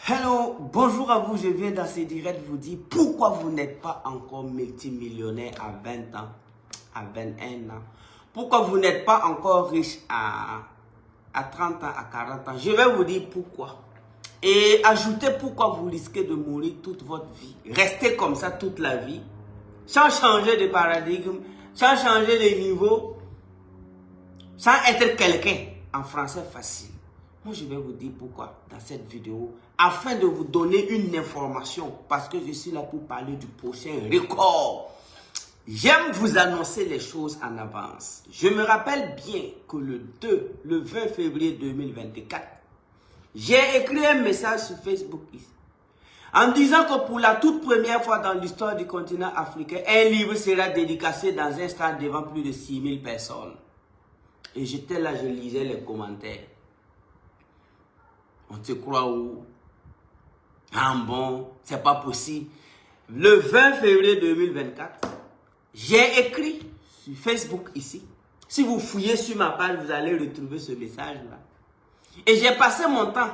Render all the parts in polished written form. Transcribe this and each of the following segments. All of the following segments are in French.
Hello, bonjour à vous, je viens dans ce direct vous dire pourquoi vous n'êtes pas encore multimillionnaire à 20 ans, à 21 ans. Pourquoi vous n'êtes pas encore riche à 30 ans, à 40 ans. Je vais vous dire pourquoi. Et ajoutez pourquoi vous risquez de mourir toute votre vie. Restez comme ça toute la vie, sans changer de paradigme, sans changer de niveau, sans être quelqu'un en français facile. Moi, je vais vous dire pourquoi dans cette vidéo, afin de vous donner une information, parce que je suis là pour parler du prochain record. J'aime vous annoncer les choses en avance. Je me rappelle bien que le 20 février 2024, j'ai écrit un message sur Facebook ici, en disant que pour la toute première fois dans l'histoire du continent africain, un livre sera dédicacé dans un stade devant plus de 6000 personnes. Et j'étais là, je lisais les commentaires. On te croit où? Ah bon, c'est pas possible. Le 20 février 2024, j'ai écrit sur Facebook ici. Si vous fouillez sur ma page, vous allez retrouver ce message-là. Et j'ai passé mon temps,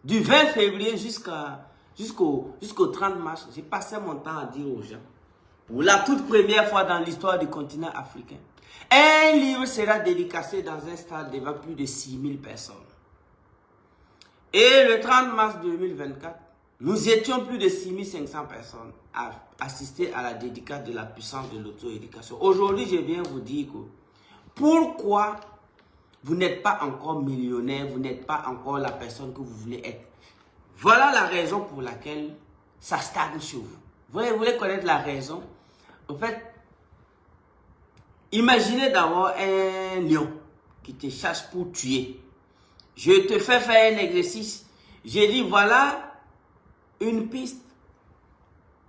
du 20 février jusqu'au 30 mars, j'ai passé mon temps à dire aux gens, pour la toute première fois dans l'histoire du continent africain, un livre sera dédicacé dans un stade devant plus de 6000 personnes. Et le 30 mars 2024, nous étions plus de 6500 personnes à assister à la dédicace de la puissance de l'auto-éducation. Aujourd'hui, je viens vous dire que pourquoi vous n'êtes pas encore millionnaire, vous n'êtes pas encore la personne que vous voulez être. Voilà la raison pour laquelle ça stagne sur vous. Vous voulez connaître la raison? En fait, imaginez d'abord un lion qui te cherche pour tuer. Je te fais faire un exercice. J'ai dit, voilà une piste.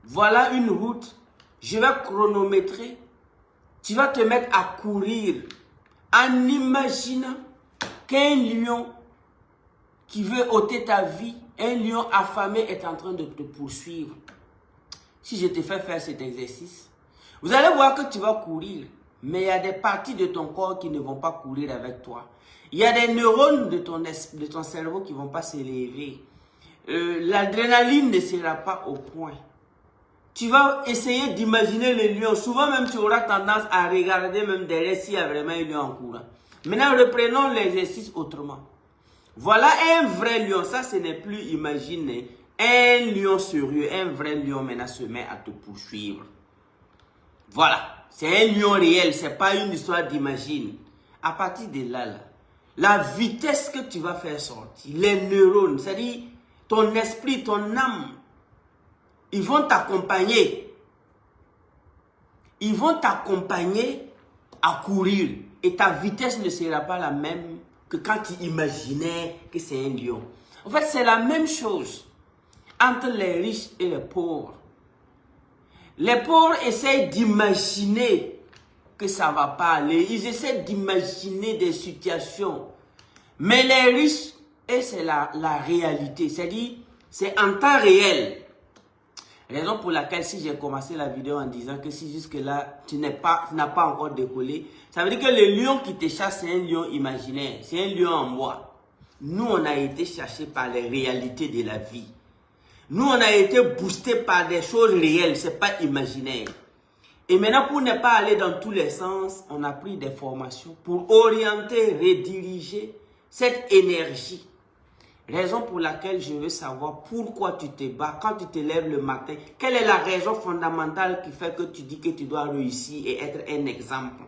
Voilà une route. Je vais chronométrer. Tu vas te mettre à courir en imaginant qu'un lion qui veut ôter ta vie, un lion affamé est en train de te poursuivre. Si je te fais faire cet exercice, vous allez voir que tu vas courir. Mais il y a des parties de ton corps qui ne vont pas courir avec toi. Il y a des neurones de ton cerveau qui ne vont pas s'élever. L'adrénaline ne sera pas au point. Tu vas essayer d'imaginer le lion. Souvent même, tu auras tendance à regarder même derrière s'il y a vraiment un lion en courant. Maintenant, reprenons l'exercice autrement. Voilà un vrai lion. Ça, ce n'est plus imaginer. Un lion sérieux, un vrai lion maintenant se met à te poursuivre. Voilà. C'est un lion réel, ce n'est pas une histoire d'imagine. À partir de là, la vitesse que tu vas faire sortir, les neurones, c'est-à-dire ton esprit, ton âme, ils vont t'accompagner. Ils vont t'accompagner à courir. Et ta vitesse ne sera pas la même que quand tu imaginais que c'est un lion. En fait, c'est la même chose entre les riches et les pauvres. Les pauvres essayent d'imaginer que ça ne va pas aller. Ils essaient d'imaginer des situations. Mais les riches, et c'est la réalité. C'est-à-dire, c'est en temps réel. Raison pour laquelle, si j'ai commencé la vidéo en disant que si jusque-là, tu n'as pas encore décollé, ça veut dire que le lion qui te chasse, c'est un lion imaginaire. C'est un lion en bois. Nous, on a été cherchés par les réalités de la vie. Nous, on a été boostés par des choses réelles, ce n'est pas imaginaire. Et maintenant, pour ne pas aller dans tous les sens, on a pris des formations pour orienter, rediriger cette énergie. Raison pour laquelle je veux savoir pourquoi tu te bats, quand tu te lèves le matin, quelle est la raison fondamentale qui fait que tu dis que tu dois réussir et être un exemple.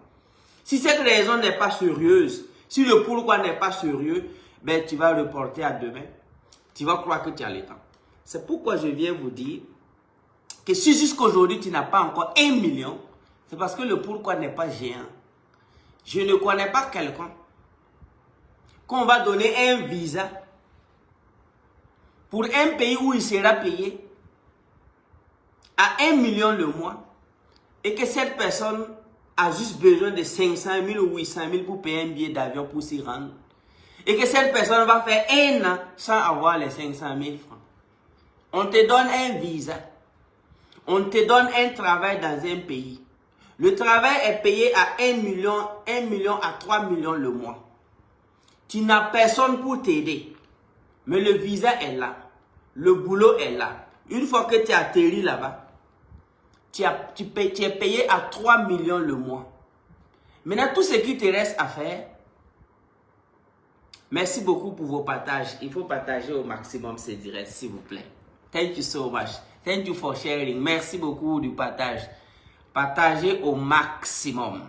Si cette raison n'est pas sérieuse, si le pourquoi n'est pas sérieux, ben tu vas reporter à demain. Tu vas croire que tu as le temps. C'est pourquoi je viens vous dire que si jusqu'aujourd'hui tu n'as pas encore 1 million, c'est parce que le pourquoi n'est pas géant. Je ne connais pas quelqu'un qu'on va donner un visa pour un pays où il sera payé à 1 million le mois et que cette personne a juste besoin de 500 000 ou 800 000 pour payer un billet d'avion pour s'y rendre. Et que cette personne va faire 1 an sans avoir les 500 000 francs. On te donne un visa. On te donne un travail dans un pays. Le travail est payé à 1 million à 3 millions le mois. Tu n'as personne pour t'aider. Mais le visa est là. Le boulot est là. Une fois que tu atterris là-bas, tu es payé à 3 millions le mois. Maintenant, tout ce qui te reste à faire, merci beaucoup pour vos partages. Il faut partager au maximum ces directs, s'il vous plaît. Thank you so much. Thank you for sharing. Merci beaucoup du partage. Partagez au maximum.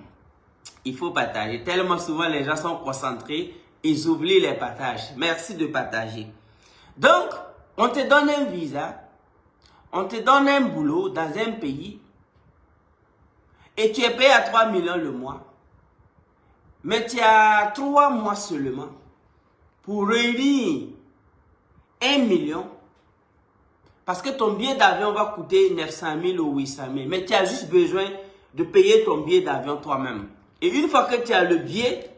Il faut partager. Tellement souvent, les gens sont concentrés, ils oublient les partages. Merci de partager. Donc, on te donne un visa, on te donne un boulot dans un pays et tu es payé à 3 millions le mois. Mais tu as 3 mois seulement pour réunir 1 million parce que ton billet d'avion va coûter 900 000 ou 800 000. Mais tu as juste besoin de payer ton billet d'avion toi-même. Et une fois que tu as le billet,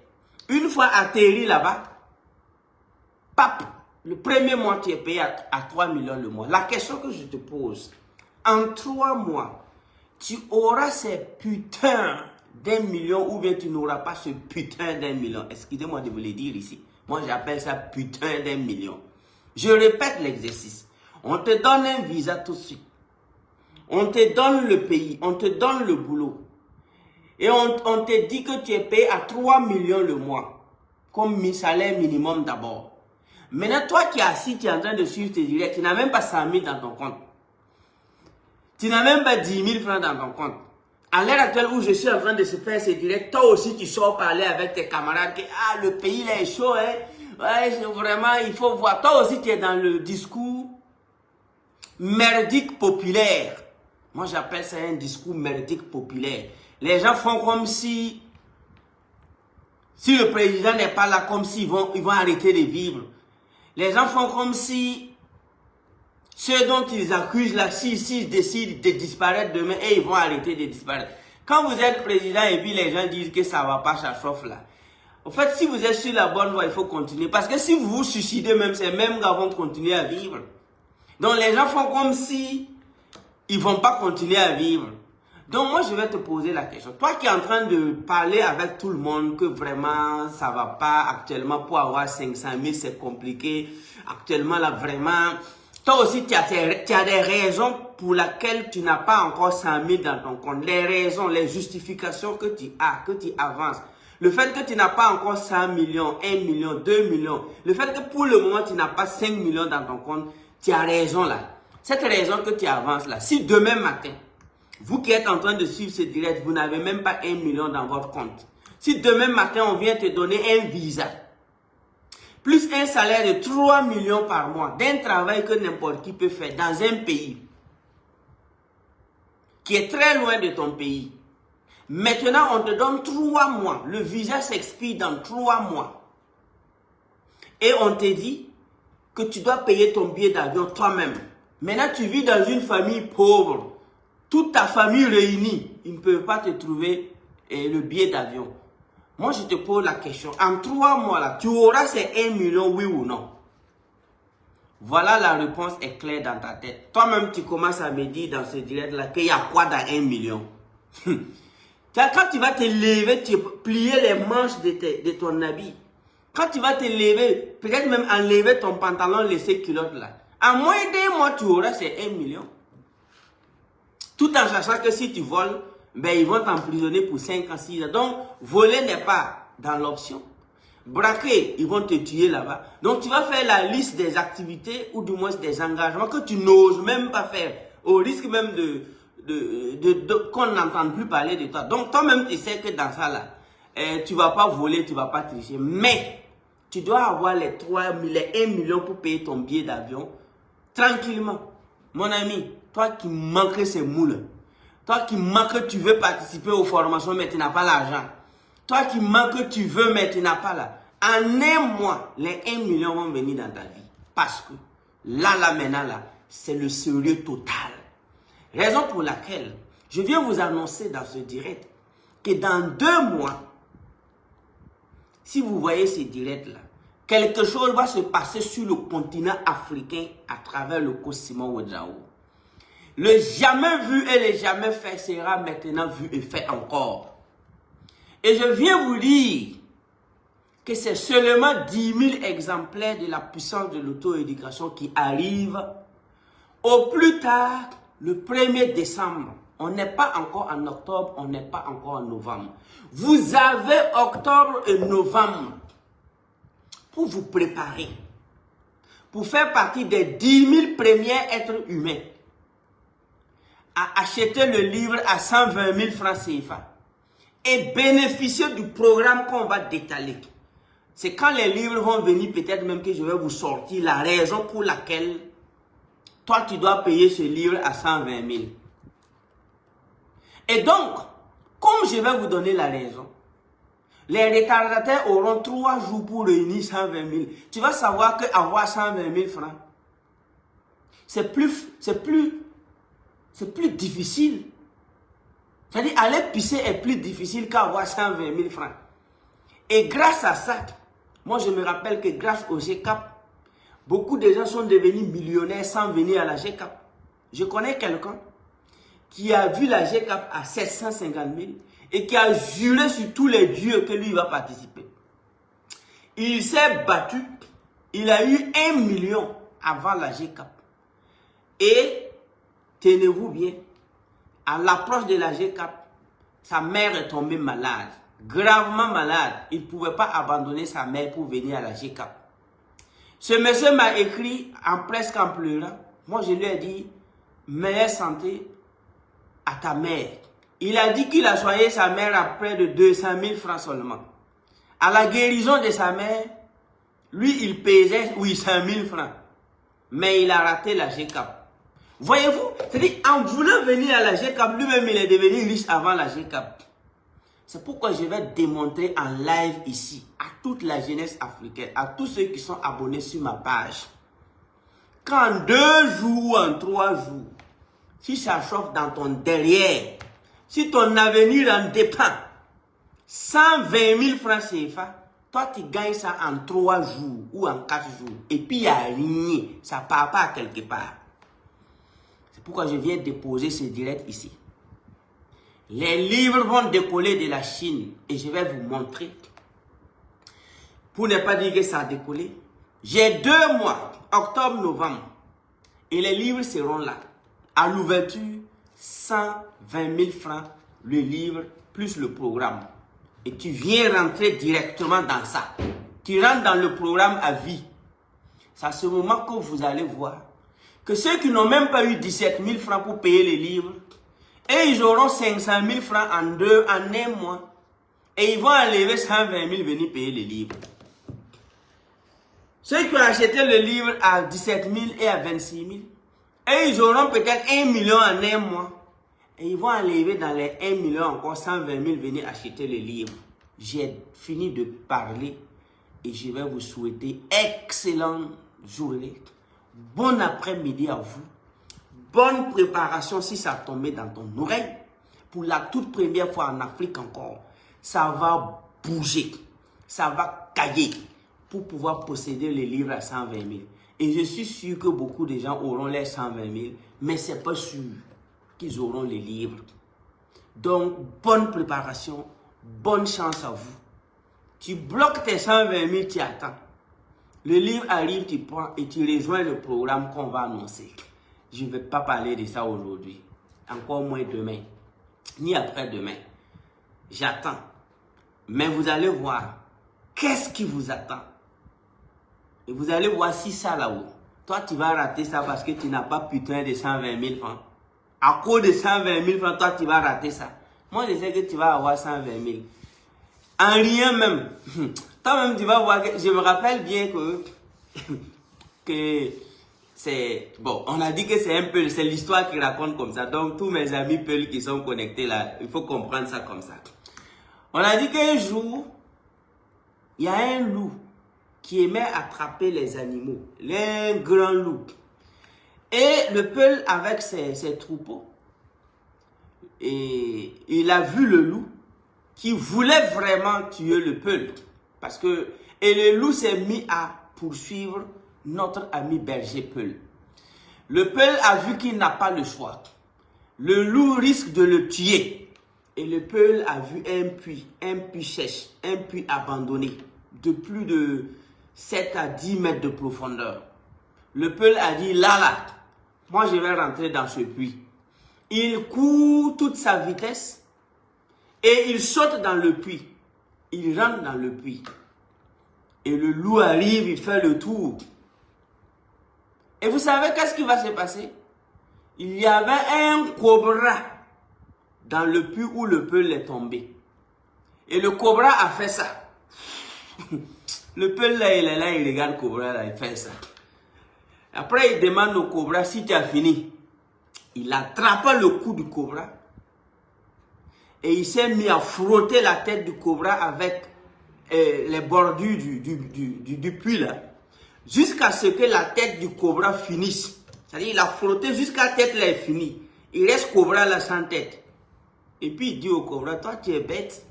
une fois atterri là-bas, pap, le premier mois, tu es payé à 3 millions le mois. La question que je te pose, en 3 mois, tu auras ces putains d'1 million ou bien tu n'auras pas ce putain d'1 million. Excusez-moi de vous le dire ici. Moi, j'appelle ça putain d'1 million. Je répète l'exercice. On te donne un visa tout de suite. On te donne le pays, on te donne le boulot. Et on te dit que tu es payé à 3 millions le mois, comme salaire minimum d'abord. Maintenant, toi qui es assis, tu es en train de suivre tes directs, tu n'as même pas 100 000 dans ton compte. Tu n'as même pas 10 000 francs dans ton compte. À l'heure actuelle où je suis en train de se faire ces directs, toi aussi tu sors parler avec tes camarades que ah, le pays là est chaud, hein. Ouais, vraiment, il faut voir. Toi aussi tu es dans le discours merdique populaire. Moi j'appelle ça un discours merdique populaire. Les gens font comme si le président n'est pas là, comme s'ils vont arrêter de vivre. Les gens font comme si ceux dont ils accusent là, s'ils décident de disparaître demain, et ils vont arrêter de disparaître. Quand vous êtes président et puis les gens disent que ça ne va pas, ça chauffe là. En fait, si vous êtes sur la bonne voie, il faut continuer. Parce que si vous vous suicidez même, ces mêmes gars vont continuer à vivre. Donc les gens font comme si ils ne vont pas continuer à vivre. Donc moi, je vais te poser la question. Toi qui es en train de parler avec tout le monde que vraiment, ça ne va pas actuellement pour avoir 500 000, c'est compliqué. Actuellement, là, vraiment, toi aussi, tu as des raisons pour lesquelles tu n'as pas encore 100 000 dans ton compte. Les raisons, les justifications que tu as, que tu avances. Le fait que tu n'as pas encore 100 millions, 1 million, 2 millions. Le fait que pour le moment, tu n'as pas 5 millions dans ton compte. Tu as raison là. Cette raison que tu avances là, si demain matin, vous qui êtes en train de suivre ce direct, vous n'avez même pas 1 million dans votre compte. Si demain matin, on vient te donner un visa, plus un salaire de 3 millions par mois, d'un travail que n'importe qui peut faire dans un pays qui est très loin de ton pays. Maintenant, on te donne 3 mois. Le visa s'expire dans 3 mois. Et on te dit que tu dois payer ton billet d'avion toi-même. Maintenant, tu vis dans une famille pauvre. Toute ta famille réunie, ils ne peuvent pas te trouver le billet d'avion. Moi, je te pose la question. En 3 mois, là, tu auras ces 1 million, oui ou non? Voilà, la réponse est claire dans ta tête. Toi-même, tu commences à me dire dans ce direct-là qu'il y a quoi dans 1 million? Quand tu vas te lever, tu plier les manches de ton habit. Quand tu vas te lever, peut-être même enlever ton pantalon, laisser culotte là. En moins d'1 mois, tu auras ces 1 million. Tout en sachant que si tu voles, ben, ils vont t'emprisonner pour 5 ans, 6 ans. Donc, voler n'est pas dans l'option. Braquer, ils vont te tuer là-bas. Donc, tu vas faire la liste des activités ou du moins des engagements que tu n'oses même pas faire. Au risque même qu'on n'entende plus parler de toi. Donc, toi-même, tu sais que dans ça, là, tu ne vas pas voler, tu ne vas pas tricher. Mais, tu dois avoir les 1 million pour payer ton billet d'avion tranquillement. Mon ami, toi qui manques ces moules, toi qui manques, tu veux participer aux formations, mais tu n'as pas l'argent. Toi qui manques, tu veux, mais tu n'as pas là. En 1 mois, les 1 million vont venir dans ta vie. Parce que là, maintenant, là, c'est le sérieux total. Raison pour laquelle je viens vous annoncer dans ce direct que dans 2 mois, si vous voyez ce direct-là, quelque chose va se passer sur le continent africain à travers le coach Simon Ouedraogo. Le jamais vu et le jamais fait sera maintenant vu et fait encore. Et je viens vous dire que c'est seulement 10 000 exemplaires de la puissance de l'auto-éducation qui arrivent Au plus tard, le 1er décembre, on n'est pas encore en octobre, on n'est pas encore en novembre. Vous avez octobre et novembre pour vous préparer, pour faire partie des 10 000 premiers êtres humains à acheter le livre à 120 000 francs CFA et bénéficier du programme qu'on va détailler. C'est quand les livres vont venir, peut-être même que je vais vous sortir la raison pour laquelle toi tu dois payer ce livre à 120 000. Et donc, comme je vais vous donner la raison, les retardataires auront 3 jours pour réunir 120 000. Tu vas savoir qu'avoir 120 000 francs, c'est plus difficile. C'est-à-dire, aller pisser est plus difficile qu'avoir 120 000 francs. Et grâce à ça, moi je me rappelle que grâce au GCAP, beaucoup de gens sont devenus millionnaires sans venir à la GCAP. Je connais quelqu'un qui a vu la GCAP à 750 000 et qui a juré sur tous les dieux que lui va participer. Il s'est battu, il a eu 1 million avant la GCAP. Et, tenez-vous bien, à l'approche de la GCAP, sa mère est tombée malade, gravement malade. Il ne pouvait pas abandonner sa mère pour venir à la GCAP. Ce monsieur m'a écrit presque en pleurant. Moi, je lui ai dit, meilleure santé à ta mère. Il a dit qu'il a soigné sa mère à près de 200 000 francs seulement. À la guérison de sa mère, lui, il pesait 800 000 francs. Mais il a raté la GCAP. Voyez-vous, c'est-à-dire, en voulant venir à la GCAP, lui-même, il est devenu riche avant la GCAP. C'est pourquoi je vais démontrer en live ici, à toute la jeunesse africaine, à tous ceux qui sont abonnés sur ma page, qu'en 2 jours ou en 3 jours, si ça chauffe dans ton derrière, si ton avenir en dépend, 120 000 francs CFA, toi tu gagnes ça en 3 jours ou en 4 jours. Et puis il y a rien, ça ne part pas quelque part. C'est pourquoi je viens déposer ce direct ici. Les livres vont décoller de la Chine et je vais vous montrer. Pour ne pas dire que ça a décollé, j'ai 2 mois, octobre, novembre, et les livres seront là. À l'ouverture, 120 000 francs le livre plus le programme. Et tu viens rentrer directement dans ça. Tu rentres dans le programme à vie. C'est à ce moment que vous allez voir que ceux qui n'ont même pas eu 17 000 francs pour payer les livres, et ils auront 500 000 francs en 1 mois. Et ils vont enlever 120 000 venir payer les livres. Ceux qui ont acheté le livre à 17 000 et à 26 000, et ils auront peut-être 1 million en 1 mois. Et ils vont enlever dans les 1 million encore 120 000 venir acheter le livre. J'ai fini de parler et je vais vous souhaiter excellente journée. Bon après-midi à vous. Bonne préparation si ça tombait dans ton oreille. Pour la toute première fois en Afrique encore, ça va bouger, ça va cailler pour pouvoir posséder les livres à 120 000. Et je suis sûr que beaucoup de gens auront les 120 000, mais ce n'est pas sûr qu'ils auront les livres. Donc, bonne préparation, bonne chance à vous. Tu bloques tes 120 000, tu attends. Le livre arrive, tu prends et tu rejoins le programme qu'on va annoncer. Je ne vais pas parler de ça aujourd'hui, encore moins demain, ni après-demain. J'attends. Mais vous allez voir, qu'est-ce qui vous attend? Et vous allez voir si ça là-haut, toi tu vas rater ça parce que tu n'as pas putain de 120 000 francs. À cause de 120 000 francs, toi tu vas rater ça. Moi je sais que tu vas avoir 120 000. En rien même. Toi-même tu vas voir que, je me rappelle bien que c'est, bon, on a dit que c'est un peu, c'est l'histoire qui raconte comme ça. Donc, tous mes amis Peul qui sont connectés là, il faut comprendre ça comme ça. On a dit qu'un jour, il y a un loup qui aimait attraper les animaux, les grands loups. Et le Peul avec ses troupeaux, et il a vu le loup qui voulait vraiment tuer le Peul. Parce que, et le loup s'est mis à poursuivre notre ami berger Peul. Le Peul a vu qu'il n'a pas le choix. Le loup risque de le tuer. Et le Peul a vu un puits sèche, un puits abandonné, de plus de 7 à 10 mètres de profondeur. Le Peul a dit, là, moi je vais rentrer dans ce puits. Il court toute sa vitesse et il saute dans le puits. Il rentre dans le puits. Et le loup arrive, il fait le tour. Et vous savez qu'est-ce qui va se passer? Il y avait un cobra dans le puits où le peul est tombé. Et le cobra a fait ça. Le peul là, il est là, il regarde le cobra là, il fait ça. Après, il demande au cobra si tu as fini. Il attrapa le cou du cobra. Et il s'est mis à frotter la tête du cobra avec les bordures du puits là. Jusqu'à ce que la tête du cobra finisse. C'est-à-dire il a frotté jusqu'à la tête là est finie. Il reste cobra là sans tête. Et puis il dit au cobra, toi tu es bête.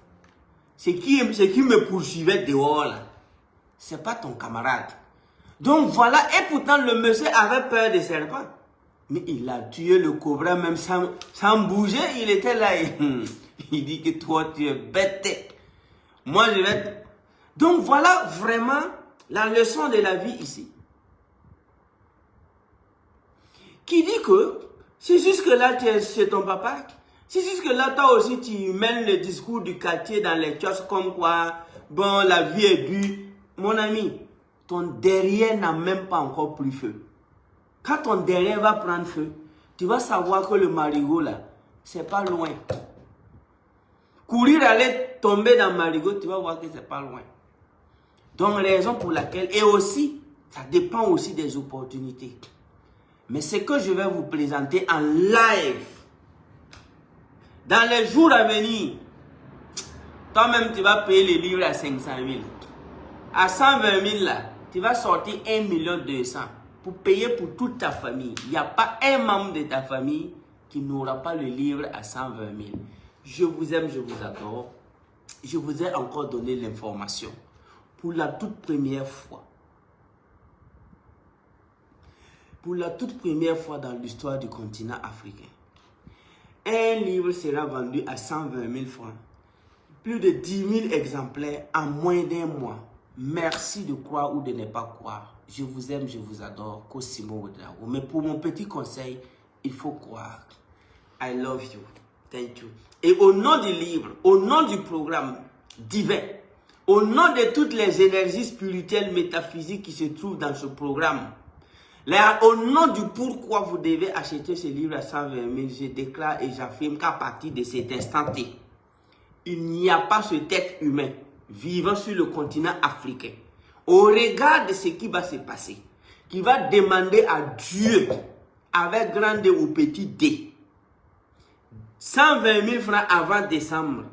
C'est qui me poursuivait dehors là. C'est pas ton camarade. Donc voilà, et pourtant le monsieur avait peur des serpents. Mais il a tué le cobra même sans bouger. Il était là. Il dit que toi tu es bête. Moi je vais... Donc voilà vraiment la leçon de la vie ici. Qui dit que si jusque-là tu es chez ton papa, si jusque-là toi aussi tu mènes le discours du quartier dans les kiosques comme quoi, bon la vie est dure, mon ami, ton derrière n'a même pas encore pris feu. Quand ton derrière va prendre feu, tu vas savoir que le marigot là, c'est pas loin. Courir aller tomber dans le marigot, tu vas voir que c'est pas loin. Donc raison pour laquelle, et aussi, ça dépend aussi des opportunités. Mais ce que je vais vous présenter en live, dans les jours à venir, toi-même tu vas payer les livres à 500 000. À 120 000 là, tu vas sortir 1 200 000 pour payer pour toute ta famille. Il n'y a pas un membre de ta famille qui n'aura pas le livre à 120 000. Je vous aime, je vous adore. Je vous ai encore donné l'information. Pour la toute première fois. Pour la toute première fois dans l'histoire du continent africain. Un livre sera vendu à 120 000 francs. Plus de 10 000 exemplaires en moins d'un mois. Merci de croire ou de ne pas croire. Je vous aime, je vous adore. Cosimo Ouedraogo. Mais pour mon petit conseil, il faut croire. I love you. Thank you. Et au nom du livre, au nom du programme divin, au nom de toutes les énergies spirituelles, métaphysiques qui se trouvent dans ce programme, là, au nom du pourquoi vous devez acheter ce livre à 120 000, je déclare et j'affirme qu'à partir de cet instant, il n'y a pas ce être humain vivant sur le continent africain, au regard de ce qui va se passer, qui va demander à Dieu, avec grand D ou petit D, 120 000 francs avant décembre,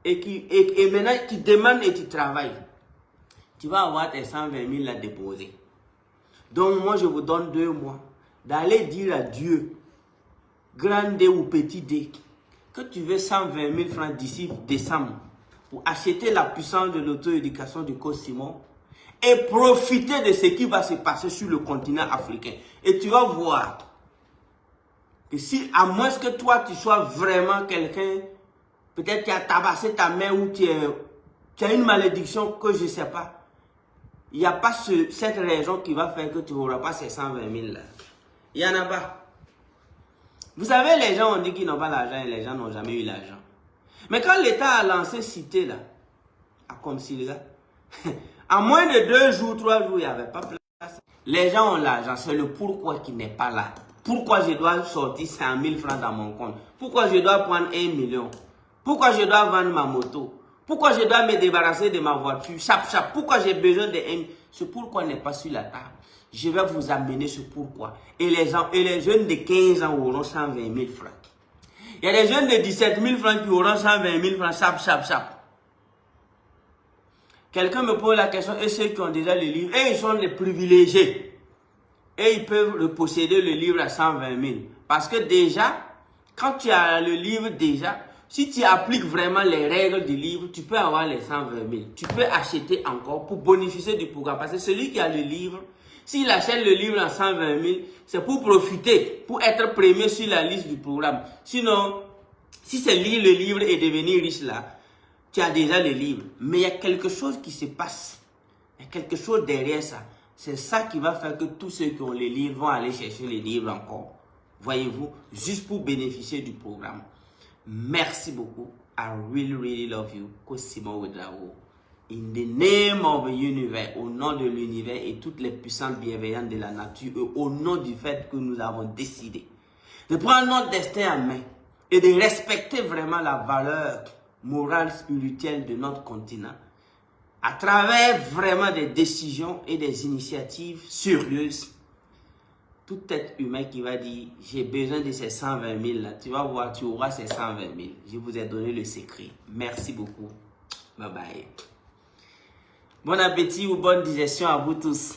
et maintenant tu demandes et tu travailles, tu vas avoir tes 120 000 à déposer. Donc moi je vous donne 2 mois d'aller dire à Dieu, grand D ou petit D, que tu veux 120 000 francs d'ici décembre pour acheter la puissance de l'auto-éducation du coach Simon et profiter de ce qui va se passer sur le continent africain. Et tu vas voir que si, à moins que toi tu sois vraiment quelqu'un, peut-être tu as tabassé ta main ou tu as une malédiction que je ne sais pas, il n'y a pas cette raison qui va faire que tu n'auras pas ces 120 000 là. Il n'y en a pas. Vous savez, les gens ont dit qu'ils n'ont pas l'argent et les gens n'ont jamais eu l'argent. Mais quand l'État a lancé Cité là, à Comsilia, en moins de 2 jours, 3 jours, il n'y avait pas place. Les gens ont l'argent, c'est le pourquoi qui n'est pas là. Pourquoi je dois sortir 100 000 francs dans mon compte? Pourquoi je dois prendre 1 million? Pourquoi je dois vendre ma moto? Pourquoi je dois me débarrasser de ma voiture? Chap. Pourquoi j'ai besoin de... Ce pourquoi n'est pas sur la table. Je vais vous amener ce pourquoi. Et les jeunes de 15 ans auront 120 000 francs. Il y a des jeunes de 17 000 francs qui auront 120 000 francs. Chap. Quelqu'un me pose la question, et ceux qui ont déjà le livre, et ils sont les privilégiés. Et ils peuvent posséder le livre à 120 000. Parce que déjà, quand tu as le livre déjà, si tu appliques vraiment les règles du livre, tu peux avoir les 120 000. Tu peux acheter encore pour bénéficier du programme. Parce que celui qui a le livre, s'il achète le livre à 120 000, c'est pour profiter, pour être premier sur la liste du programme. Sinon, si c'est lire le livre et devenir riche là, tu as déjà le livre. Mais il y a quelque chose qui se passe. Il y a quelque chose derrière ça. C'est ça qui va faire que tous ceux qui ont les livres vont aller chercher les livres encore. voyez-vous, juste pour bénéficier du programme. Merci beaucoup. I really, really love you. Cosimo Ouedraogo. In the name of the universe, au nom de l'univers et toutes les puissances bienveillantes de la nature, et au nom du fait que nous avons décidé de prendre notre destin en main et de respecter vraiment la valeur morale, spirituelle de notre continent, à travers vraiment des décisions et des initiatives sérieuses. Tout être humain qui va dire, j'ai besoin de ces 120 000 là, tu vas voir, tu auras ces 120 000. Je vous ai donné le secret. Merci beaucoup. Bye bye. Bon appétit ou bonne digestion à vous tous.